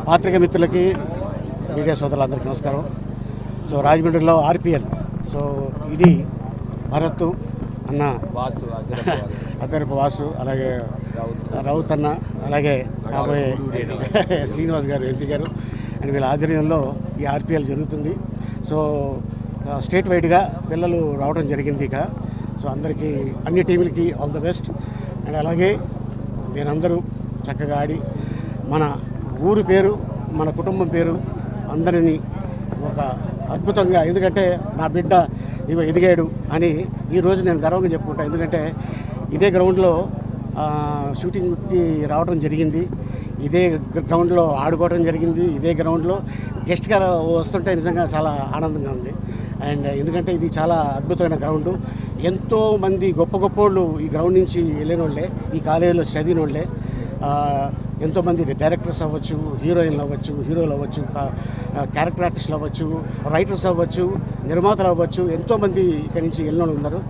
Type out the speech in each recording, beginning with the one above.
పాత్రిక మిత్రులకి మీడియా సోదరులందరికీ నమస్కారం. సో రాజమండ్రిలో ఆర్పిఎల్, సో ఇది భరత్ అన్న, అద్దరపు వాసు, అలాగే రౌత్ అన్న, అలాగే కాబోయే శ్రీనివాస్ గారు ఎంపీ గారు అండ్ వీళ్ళ ఆధ్వర్యంలో ఈ ఆర్పిఎల్ జరుగుతుంది. సో స్టేట్ వైడ్గా పిల్లలు రావడం జరిగింది ఇక్కడ. సో అందరికీ అన్ని టీములకి ఆల్ ద బెస్ట్. అండ్ అలాగే నేనందరూ చక్కగా ఆడి మన ఊరు పేరు, మన కుటుంబం పేరు అందరినీ ఒక అద్భుతంగా, ఎందుకంటే నా బిడ్డ ఇగో ఎదిగాడు అని ఈరోజు నేను గర్వంగా చెప్పుకుంటాను. ఎందుకంటే ఇదే గ్రౌండ్లో షూటింగ్కి రావడం జరిగింది, ఇదే గ్రౌండ్లో ఆడుకోవడం జరిగింది, ఇదే గ్రౌండ్లో గెస్ట్గా వస్తుంటే నిజంగా చాలా ఆనందంగా ఉంది. అండ్ ఎందుకంటే ఇది చాలా అద్భుతమైన గ్రౌండు. ఎంతోమంది గొప్ప గొప్పోళ్ళు ఈ గ్రౌండ్ నుంచి వెళ్ళిన వాళ్ళే, ఈ కాలేజీలో చదివిన వాళ్ళే. ఎంతోమంది డైరెక్టర్స్ అవ్వచ్చు, హీరోయిన్లు అవ్వచ్చు, హీరోలు అవ్వచ్చు, క్యారెక్టర్ ఆర్టిస్టులు అవ్వచ్చు, రైటర్స్ అవ్వచ్చు, నిర్మాతలు అవ్వచ్చు, ఎంతోమంది ఇక్కడి నుంచి వెళ్ళిన ఉన్నారు.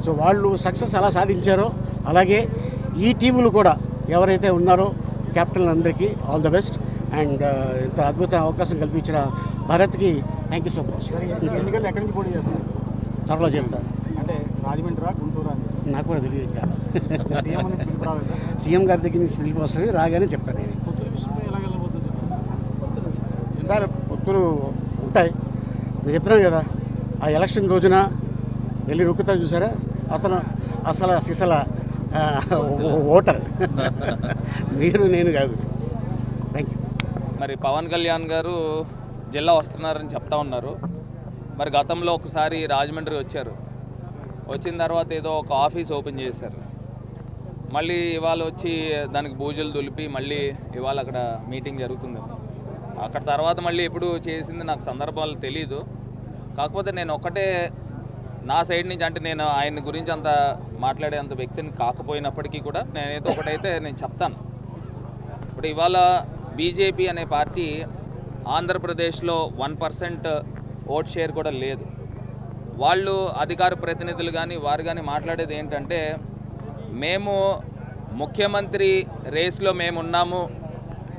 సో వాళ్ళు సక్సెస్ ఎలా సాధించారో అలాగే ఈ టీములు కూడా ఎవరైతే ఉన్నారో కెప్టెన్లందరికీ ఆల్ ద బెస్ట్. అండ్ ఇంత అద్భుత అవకాశం కల్పించిన భారత్కి థ్యాంక్ యూ సో మచ్. ఎందుకంటే ఎక్కడి నుంచి పోటీ చేస్తారు త్వరలో చెప్తాను. అంటే రాజమండ్రి గుంటూరు అని నాకు కూడా తెలియదు. ఇంకా సీఎం సీఎం గారి దగ్గర నుంచి పిలిపి వస్తుంది, రాగానే చెప్తాను. నేను సార్ పొత్తులు ఉంటాయి, నేను చెప్తున్నాను కదా. ఆ ఎలక్షన్ రోజున వెళ్ళి నొక్కుతారు చూసారా, అతను అసలు సిసల ఓటర్ మీరు, నేను కాదు. Thank you. మరి పవన్ కళ్యాణ్ గారు జిల్లా వస్తున్నారని చెప్తా ఉన్నారు. మరి గతంలో ఒకసారి రాజమండ్రి వచ్చారు, వచ్చిన తర్వాత ఏదో ఒక ఆఫీస్ ఓపెన్ చేశారు. మళ్ళీ ఇవాళ వచ్చి దానికి బూజులు దులిపి మళ్ళీ ఇవాళ అక్కడ మీటింగ్ జరుగుతుంది. అక్కడ తర్వాత మళ్ళీ ఎప్పుడు చేసింది నాకు సందర్భాలు తెలీదు. కాకపోతే నేను ఒకటే నా సైడ్ నుంచి, అంటే నేను ఆయన గురించి అంత మాట్లాడేంత వ్యక్తిని కాకపోయినప్పటికీ కూడా నేనైతే ఒకటైతే నేను చెప్తాను. ఇప్పుడు ఇవాళ బీజేపీ అనే పార్టీ ఆంధ్రప్రదేశ్లో 1% ఓట్ షేర్ కూడా లేదు. వాళ్ళు అధికార ప్రతినిధులు కానీ వారు కానీ మాట్లాడేది ఏంటంటే, మేము ముఖ్యమంత్రి రేస్లో మేము ఉన్నాము,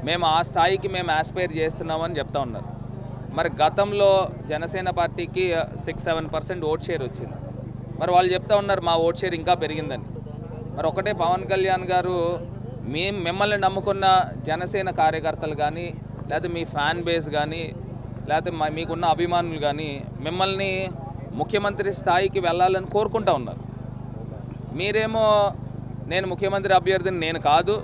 మేము ఆ స్థాయికి మేము ఆస్పైర్ చేస్తున్నామని చెప్తా ఉన్నారు. మరి గతంలో జనసేన పార్టీకి 6-7% ఓట్ షేర్ వచ్చింది. మరి వాళ్ళు చెప్తా ఉన్నారు మా ఓట్ షేర్ ఇంకా పెరిగిందని. మరి ఒకటే పవన్ కళ్యాణ్ గారు, మిమ్మల్ని నమ్ముకున్న జనసేన కార్యకర్తలు కానీ, లేకపోతే మీ ఫ్యాన్ బేస్ కానీ, లేకపోతే మీకున్న అభిమానులు కానీ మిమ్మల్ని ముఖ్యమంత్రి స్థాయికి వెళ్ళాలని కోరుకుంటా ఉన్నారు. మీరేమో నేను ముఖ్యమంత్రి అభ్యర్థిని నేను కాదు,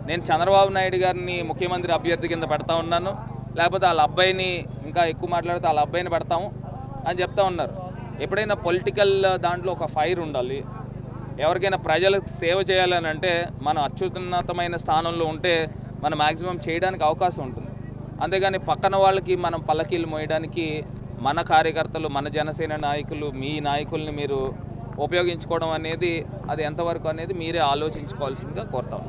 నేను చంద్రబాబు నాయుడు గారిని ముఖ్యమంత్రి అభ్యర్థి కింద పెడతా ఉన్నాను, లేకపోతే వాళ్ళ అబ్బాయిని, ఇంకా ఎక్కువ మాట్లాడితే వాళ్ళ అబ్బాయిని పెడతాము అని చెప్తా ఉన్నారు. ఎప్పుడైనా పొలిటికల్ దాంట్లో ఒక ఫైర్ ఉండాలి. ఎవరికైనా ప్రజలకు సేవ చేయాలని అంటే మనం అత్యున్నతమైన స్థానంలో ఉంటే మనం మ్యాక్సిమం చేయడానికి అవకాశం ఉంటుంది. అంతేగాని పక్కన వాళ్ళకి మనం పల్లకీలు మోయడానికి మన కార్యకర్తలు, మన జనసేన నాయకులు, మీ నాయకుల్ని మీరు ఉపయోగించుకోవడం అనేది అది ఎంతవరకు అనేది మీరే ఆలోచించుకోవాల్సిందిగా కోరుతాం.